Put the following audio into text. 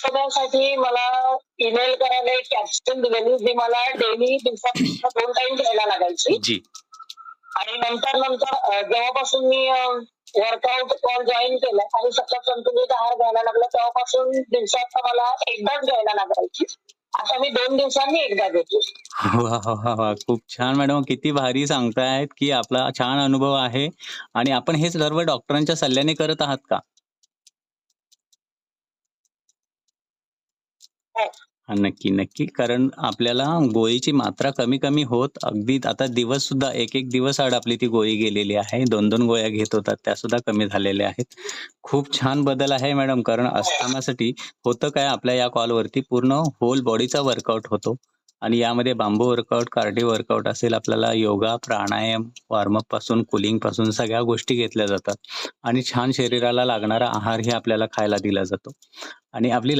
औषधासाठी मला ईमेल करायला एक कॅप्सूल दिलेली, जी मला डेली दिवसात 2 टाईम घ्यायला लागायची. जी. आणि नंतर जेव्हापासून मी वर्कआउट जॉइन केलं आणि सतत संतुलित आहार घ्यायला लागला, तेव्हापासून दिवसात मला एकदाच घ्यायला लागायची. आता मी 2 दिवसांनी एकदा घेते. वाह! वाह! वाह! खूप छान मॅडम. किती भारी सांगतायत, की आपला छान अनुभव आहे आणि आपण हे सर्व डॉक्टरांच्या सल्ल्याने करत आहात का? हो. हां, नक्की, नक्की. कारण आपल्याला गोळीची मात्रा कमी-कमी होत अगदी आता दिवससुद्धा 1-1 दिवस आड आपली ती गोळी गेलेली आहे. 2-2 गोळ्या घेत होतात, त्यासुद्धा कमी झालेल्या आहेत. खूप छान बदल आहे मॅडम. कारण अस्थमासाठी होतं काय आपल्या या कॉलवरती पूर्ण होल बॉडीचा वर्कआउट होतो आणि यामध्ये बांबू वर्कआउट, कार्डिओ वर्कआउट असेल, आपल्याला योगा, प्राणायाम, वॉर्मअप पासून कूलिंगपासून सगळ्या गोष्टी घेतल्या जातात आणि छान शरीराला लागणारा आहारही आपल्याला खायला दिला जातो आणि आपली